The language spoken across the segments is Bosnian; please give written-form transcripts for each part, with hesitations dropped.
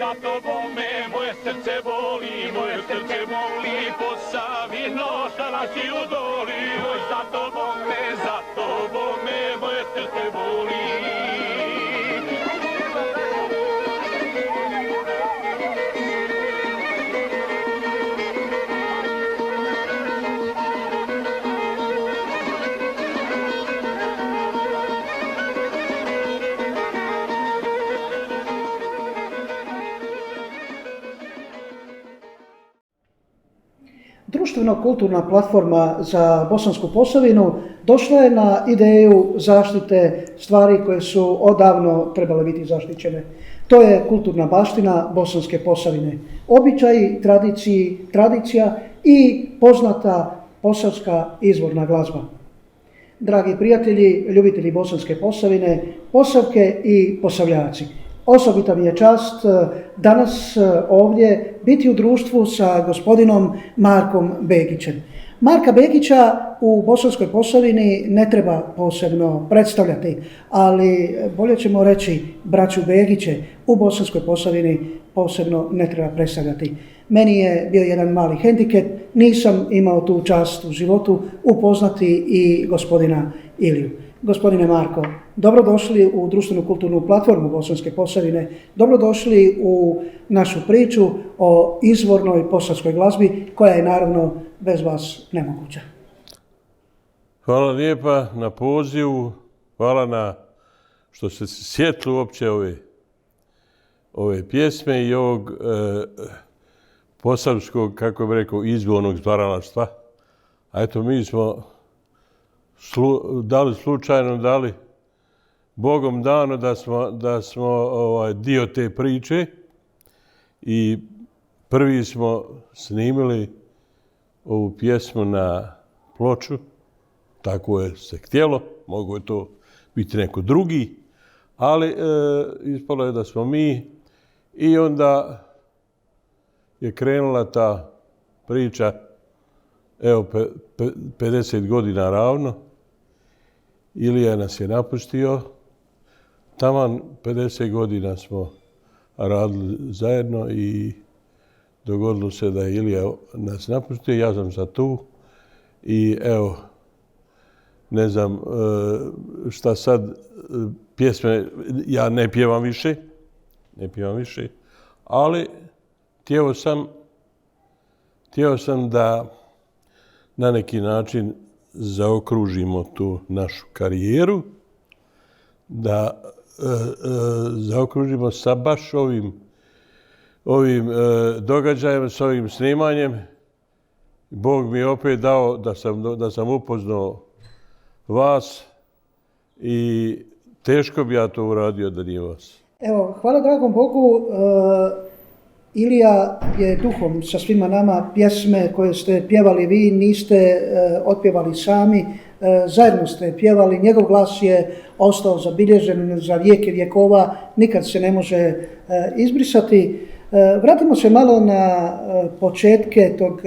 za tobome moje srce voli, Posavino šta nas i udoli, oj za tobome moje srce voli. Društveno-kulturna platforma za Bosansku Posavinu došla je na ideju zaštite stvari koje su odavno trebale biti zaštićene. To je kulturna baština Bosanske Posavine, običaji, tradicija i poznata posavska izvorna glazba. Dragi prijatelji, ljubitelji Bosanske Posavine, Posavke i Posavljaci, osobita mi je čast danas ovdje biti u društvu sa gospodinom Markom Begićem. Marka Begića u Bosanskoj Posavini ne treba posebno predstavljati, ali bolje ćemo reći braću Begiće u Bosanskoj Posavini posebno ne treba predstavljati. Meni je bio jedan mali hendikep, nisam imao tu čast u životu upoznati i gospodina Iliju. Gospodine Marko, dobrodošli u društvenu kulturnu platformu Bosanske Posavine, dobrodošli u našu priču o izvornoj posavskoj glazbi koja je naravno bez vas nemoguća. Hvala lijepa na pozivu, hvala na što ste se sjetili uopće ove pjesme i ovog posavskog, kako bih rekao, izvornog stvaralaštva. A eto, mi smo dali Bogom dano da smo dio te priče i prvi smo snimili ovu pjesmu na ploču, tako je se htjelo, mogo je to biti neko drugi, ali ispalo je da smo mi i onda je krenula ta priča, evo 50 godina ravno. Ilija nas je napustio, taman 50 godina smo radili zajedno i dogodilo se da je Ilija nas napustio, ja sam sad tu i evo, ne znam šta sad, pjesme ja ne pjevam više, ali htio sam da na neki način zaokružimo tu našu karijeru, da zaokružimo sa baš ovim događajem, s ovim snimanjem. Bog mi je opet dao da sam upoznao vas i teško bi ja to uradio da nije vas. Evo, hvala dragom Bogu, Ilija je duhom sa svima nama. Pjesme koje ste pjevali vi niste otpjevali sami, zajedno ste pjevali, njegov glas je ostao zabilježen za vijeke vjekova, nikad se ne može izbrisati. Vratimo se malo na početke tog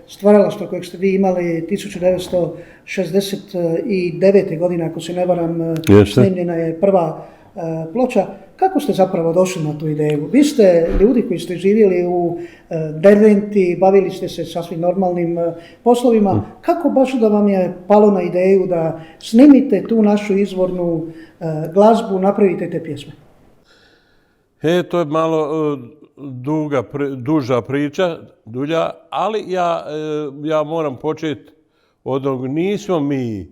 stvaralaštva kojeg ste vi imali 1969. godine, ako se ne varam, snimljena je prva ploča. Kako ste zapravo došli na tu ideju? Vi ste ljudi koji ste živjeli u Derventi, bavili ste se sasvim normalnim poslovima. Kako baš da vam je palo na ideju da snimite tu našu izvornu glazbu, napravite te pjesme? To je malo duža priča, ali ja moram početi od onog, nismo mi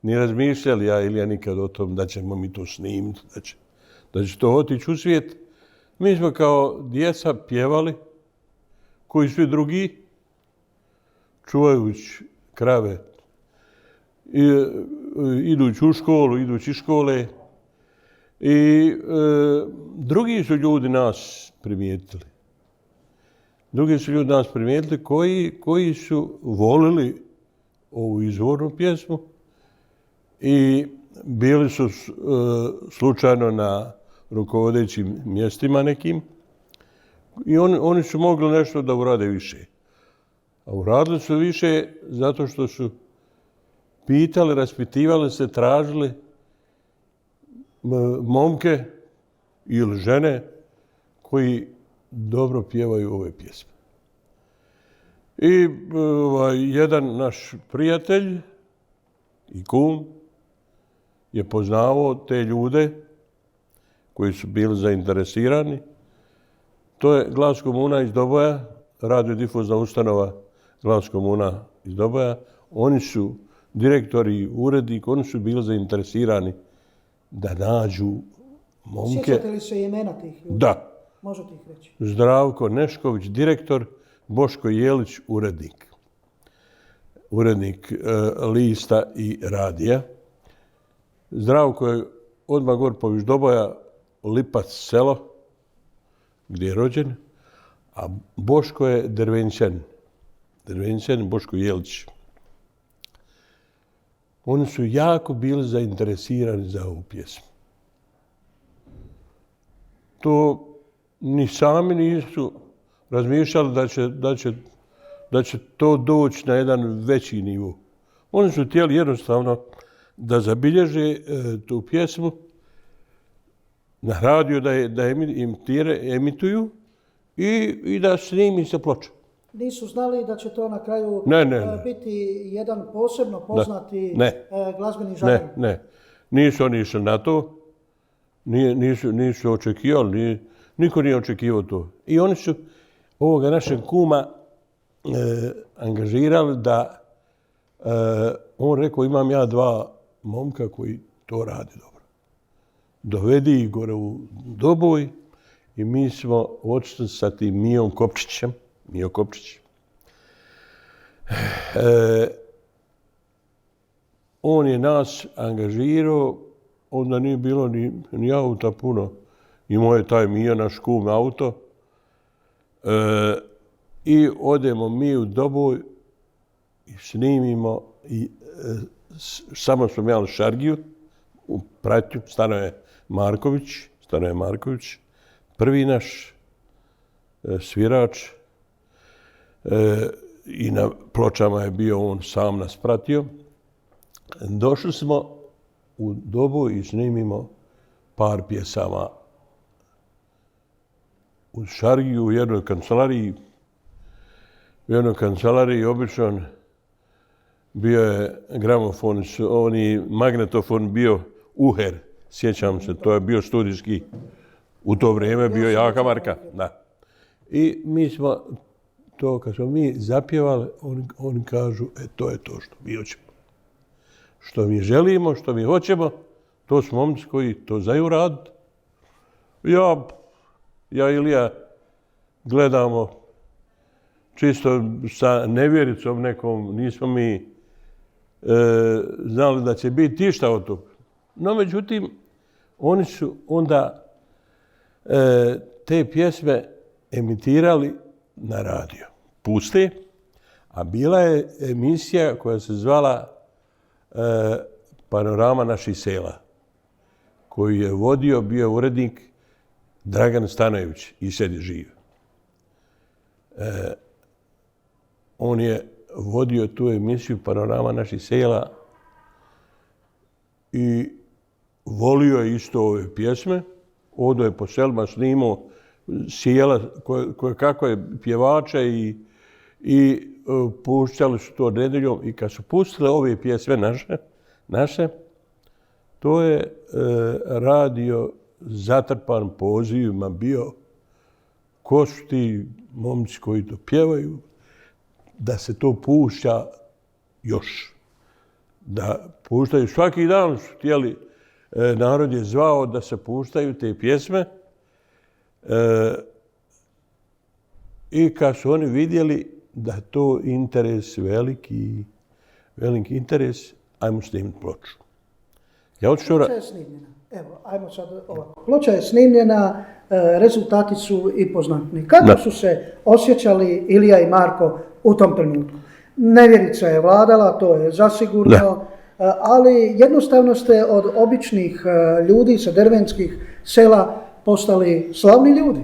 ni razmišljali, ja ili ja nikad o tom da ćemo mi to snimiti, da će to otići u svijet. Mi smo kao djeca pjevali, koji svi drugi, čuvajući krave, idući u školu, idući iz škole. I drugi su ljudi nas primijetili. Koji su volili ovu izvornu pjesmu i bili su slučajno na rukovodećim mjestima nekim i oni su mogli nešto da urade više. A uradili su više zato što su pitali, raspitivali se, tražili momke ili žene koji dobro pjevaju ove pjesme. I jedan naš prijatelj i kum je poznavao te ljude koji su bili zainteresirani. To je Glas komuna iz Doboja, radiodifuzna ustanova Glas komuna iz Doboja. Oni su direktori, urednik, oni su bili zainteresirani da nađu momke. Sjećate li se imena tih ljudi? Da. Možete ih reći? Zdravko Nešković, direktor, Boško Jelić, urednik. Urednik lista i radija. Zdravko je odmah gor poviš Doboja, Lipac selo, gdje je rođen, a Boško je Drvenčan. Drvenčan, Boško Jelić. Oni su jako bili zainteresirani za ovu pjesmu. To ni sami nisu razmišljali da će to doći na jedan veći nivo. Oni su htjeli jednostavno da zabilježe tu pjesmu na radiju, da emituju i da snimi se ploča. Nisu znali da će to na kraju biti jedan posebno poznati glazbeni žanr? Ne. Nisu oni išli na to. Nisu očekivali. Niko nije očekivao to. I oni su ovoga našeg kuma angažirali da on rekao imam ja 2 momka koji to rade dobro. Dovedi ih gore u Doboj i mi smo otišli sa tim Mijom Kopčićem. Mijo Kopčić. On je nas angažirao, onda nije bilo ni auta puno. Imao je taj Mijo, naš kum, auto. I odemo mi u Doboj i snimimo. Samo smo imali šargiju u pratnju, Stanoje Marković, prvi naš svirač. I na pločama je bio on sam nas pratio. Došli smo u Doboj i snimimo par pjesama u šargiju u jednoj kancelariji. U jednoj kancelariji obično bio je gramofon, magnetofon bio Uher, sjećam se, to je bio studijski, u to vrijeme bio jaka marka. Da. I mi smo to, kad smo mi zapjevali, oni kažu, to je to što mi hoćemo. Što mi želimo, što mi hoćemo, to su momci koji to znaju raditi. Ja i Ilija gledamo čisto sa nevjericom nekom, nismo mi znali da će biti išta od toga. No, međutim, oni su onda te pjesme emitirali na radio. Puste, a bila je emisija koja se zvala Panorama naših sela, koju je vodio, bio urednik Dragan Stanojević i sad je živ. On je vodio tu emisiju Panorama naših sela i volio je isto ove pjesme. Odo je po selima snimao sjela kako je pjevača i puštali su to nedeljom. I kad su pustile ove pjesme naše, to je radio zatrpan pozivima bio. Ko su ti momci koji to pjevaju? Da se to pušta još. Da puštaju svaki dan su htjeli, narod je zvao da se puštaju te pjesme. I kad su oni vidjeli da je to interes veliki interes, ajmo snimiti ploču. Ploča je snimljena. Evo, ajmo sad ovako. Ploča je snimljena, rezultati su i poznatni. Kako su se osjećali Ilija i Marko u tom trenutku? Nevjerica je vladala, to je zasigurno, ali jednostavno ste od običnih ljudi sa dervenskih sela postali slavni ljudi.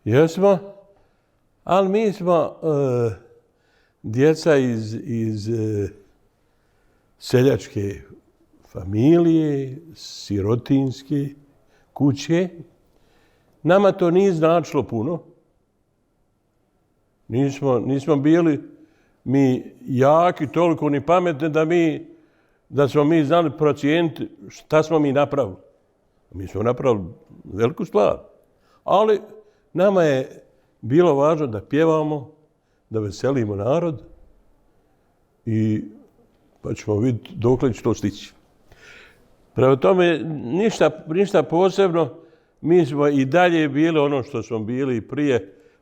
Jesmo, ali mi smo djeca iz seljačke familije, sirotinske kuće. nama to nije značilo puno. Nismo bili mi jaki, toliko ni pametni da smo mi znali procijeniti šta smo mi napravili. Mi smo napravili veliku stvar. Ali nama je bilo važno da pjevamo, da veselimo narod i pa ćemo vidjeti dokle će to stići. Prema tome, ništa posebno, mi smo i dalje bili ono što smo bili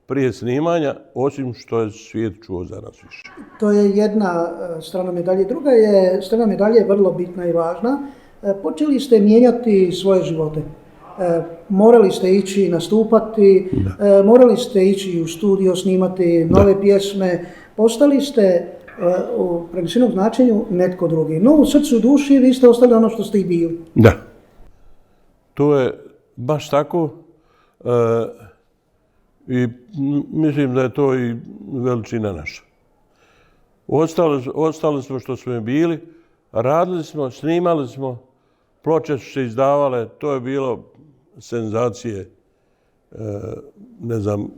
prije snimanja, osim što je svijet čuo za nas više. To je jedna strana medalje. Druga je, strana medalje vrlo bitna i važna. Počeli ste mijenjati svoje živote. Morali ste ići nastupati, morali ste ići u studio snimati nove pjesme. Postali ste u prenesenom značenju netko drugi. No u srcu i duši vi ste ostali ono što ste i bili. Da. To je baš tako. I mislim da je to i veličina naša. Ostali smo što smo bili, radili smo, snimali smo, ploče su se izdavale, to je bilo senzacije. Ne znam,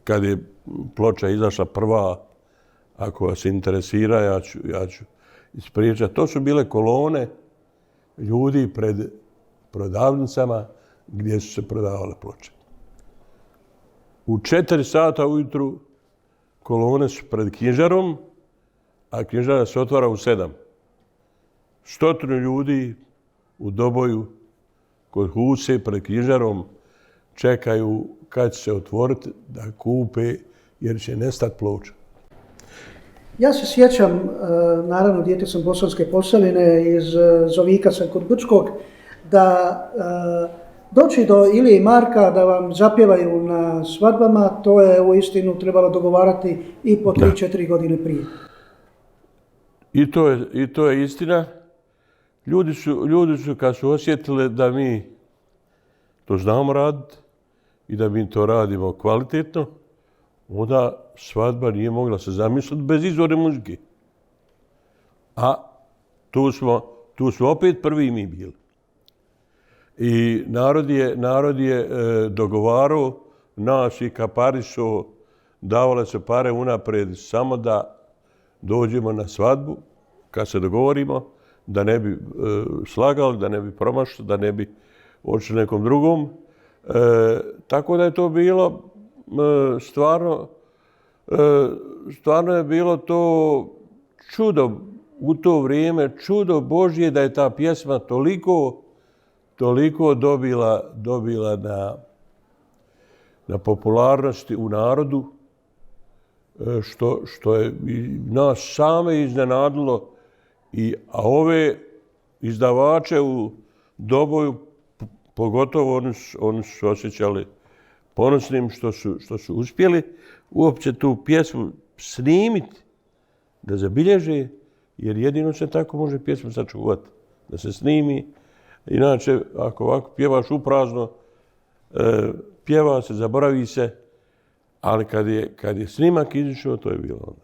kad je ploča izašla prva, ako vas interesira, ja ću ispričati. To su bile kolone ljudi pred prodavnicama gdje su se prodavale ploče. U 4 sata ujutru kolone su pred knjižarom, a knjižara se otvara u 7. 100 ljudi u Doboju kod Huse pred knjižarom čekaju kad će se otvoriti da kupe jer će nestati ploča. Ja se sjećam, naravno dijete sam Bosanske Posavine, iz Zovika sam kod Grčkog, da doći do Ilije i Marka da vam zapjevaju na svadbama, to je uistinu trebalo dogovarati i po 3-4 godine prije. I to je istina. Ljudi su kad su osjetili da mi to znamo raditi i da mi to radimo kvalitetno, onda svadba nije mogla se zamisliti bez izvorne muzike. A tu smo opet prvi mi bili. I narod je dogovarao nas i kaparišo, davale se pare unaprijed samo da dođemo na svadbu, kad se dogovorimo, da ne bi slagali, da ne bi promašili, da ne bi otišli nekom drugom. Tako da je to bilo stvarno je bilo to čudo u to vrijeme, čudo Božje da je ta pjesma toliko dobila na popularnosti u narodu, što je nas same iznenadilo, a ove izdavače u Doboju, pogotovo oni su osjećali ponosnim što su uspjeli uopće tu pjesmu snimiti, da zabilježe, jer jedino se tako može pjesmu sačuvati, da se snimi. Inače, ako ovako pjevaš uprazno, pjeva se, zaboravi se, ali kad je snimak izišao, to je bilo onda.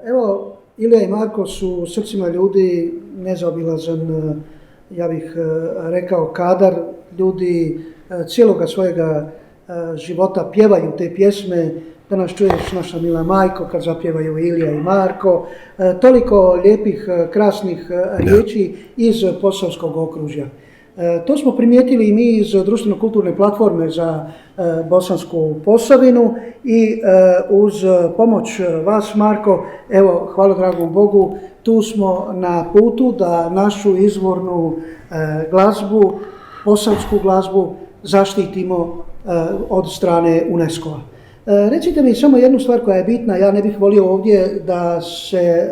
Evo, Ilija i Marko su u srcima ljudi nezaobilazan, ja bih rekao, kadar. Ljudi cijeloga svojega života pjevaju te pjesme. Danas čuješ naša mila majko kad zapjevaju Ilija i Marko. Toliko lijepih, krasnih riječi iz Posavskog okružja. To smo primijetili i mi iz društveno-kulturne platforme za Bosansku Posavinu i uz pomoć vas, Marko, evo, hvala dragom Bogu, tu smo na putu da našu izvornu glazbu, posavsku glazbu, zaštitimo od strane UNESCO-a. Recite mi samo jednu stvar koja je bitna, ja ne bih volio ovdje da se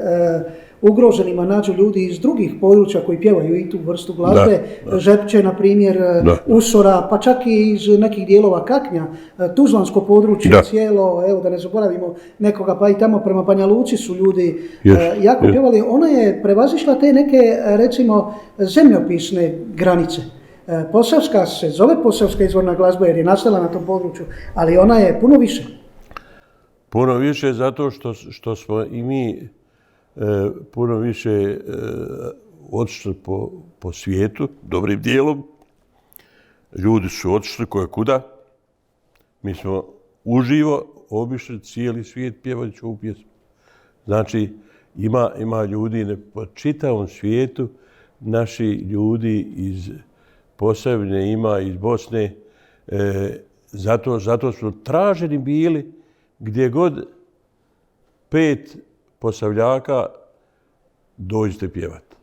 ugroženima nađu ljudi iz drugih područja koji pjevaju i tu vrstu glazbe, Žepče, na primjer, Usora, pa čak i iz nekih dijelova Kaknja, Tuzlansko područje cijelo, evo da ne zaboravimo nekoga, pa i tamo prema Banja Luci su ljudi jako pjevali. Ona je prevazišla te neke, recimo, zemljopisne granice. Posavska se zove Posavska izvorna glazba jer je nastala na tom području, ali ona je puno više. Puno više zato što smo i mi puno više otišli po svijetu, dobrim dijelom. ljudi su otišli koje kuda. Mi smo uživo obišli cijeli svijet pjevajući ovu pjesmu. Znači, ima ljudi po čitavom svijetu, naši ljudi iz Posavine, ima iz Bosne. Zato su traženi bili gdje god 5 Posavljaka dođite pjevati.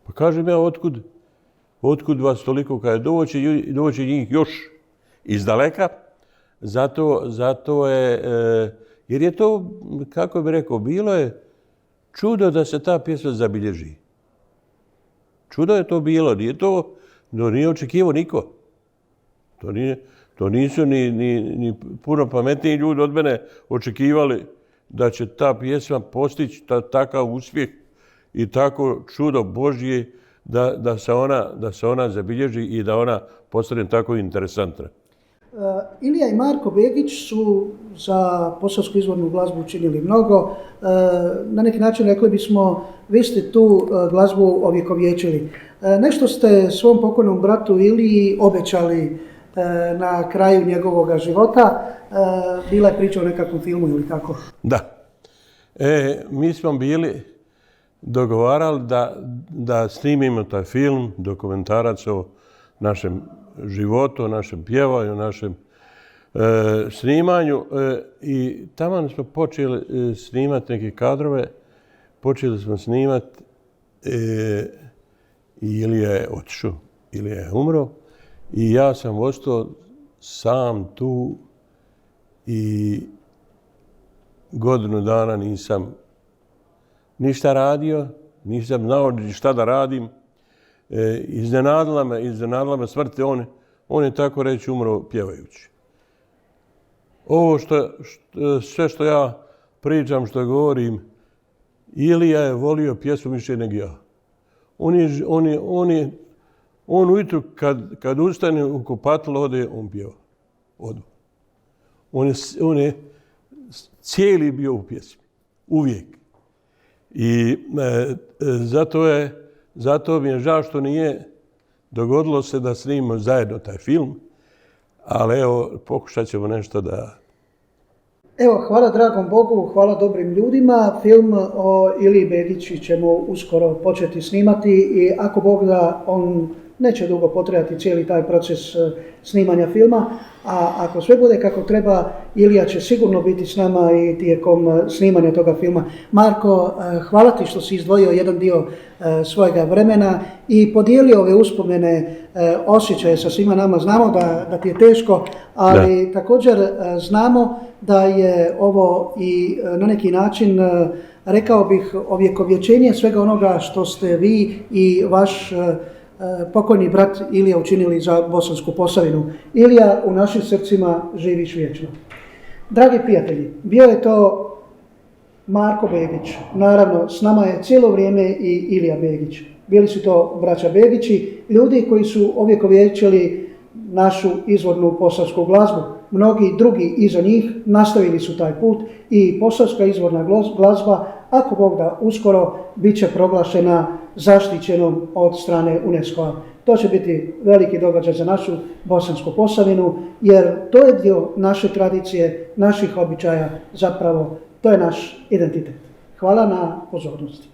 Pa kažem ja, otkud vas toliko kada doći njih još iz daleka? Zato je, jer je to, kako bi rekao, bilo je čudo da se ta pjesma zabilježi. Čudo je to bilo, nije očekivao niko. To nisu ni puno pametniji ljudi od mene očekivali da će ta pjesma postići takav uspjeh i tako čudo Božje da se ona zabilježi i da ona postane tako interesantna. Ilija i Marko Begić su za posavsku izvornu glazbu učinili mnogo. Na neki način rekli bismo, vi ste tu glazbu ovjekovječili. Nešto ste svom pokojnom bratu Iliji obećali na kraju njegovog života. Bila je priča o nekakvom filmu ili kako? Da. Mi smo bili dogovarali da snimimo taj film, dokumentarac o našem životu, o našem pjevanju, o našem snimanju. I tamo smo počeli snimati neke kadrove. Počeli smo snimati i Ilija je otišao, Ilija je umro. I ja sam ostao sam tu i godinu dana nisam ništa radio, nisam znao šta da radim. Iznenadila me smrt, on je tako reći umro pjevajući. Ovo sve što ja pričam, što govorim, Ilija je volio pjesmu više nego ja. On ujutru kad ustane u kupatilo ode, on pjeva. On je cijeli bio u pjesmi. Uvijek. I zato mi je žao što nije dogodilo se da snimimo zajedno taj film, ali evo, pokušat ćemo nešto da... Evo, hvala dragom Bogu, hvala dobrim ljudima. Film o Iliji Begiću ćemo uskoro početi snimati i ako Bog da, on neće dugo potrajati cijeli taj proces snimanja filma, a ako sve bude kako treba, Ilija će sigurno biti s nama i tijekom snimanja toga filma. Marko, hvala ti što si izdvojio jedan dio svojega vremena i podijelio ove uspomene, osjećaje sa svima nama. Znamo da ti je teško, ali također znamo da je ovo i na neki način, rekao bih, ovjekovječenje svega onoga što ste vi i vaš pokojni brat Ilija učinili za Bosansku Posavinu. Ilija, u našim srcima živiš vječno. Dragi prijatelji, bio je to Marko Begić. Naravno, s nama je cijelo vrijeme i Ilija Begić. Bili su to braća Begići, ljudi koji su ovjekovječili našu izvornu posavsku glazbu. Mnogi drugi iza njih nastavili su taj put i posavska izvorna glazba, ako Bog da, uskoro bit će proglašena zaštićenom od strane UNESCO-a. To će biti veliki događaj za našu Bosansku Posavinu, jer to je dio naše tradicije, naših običaja, zapravo to je naš identitet. Hvala na pozornosti.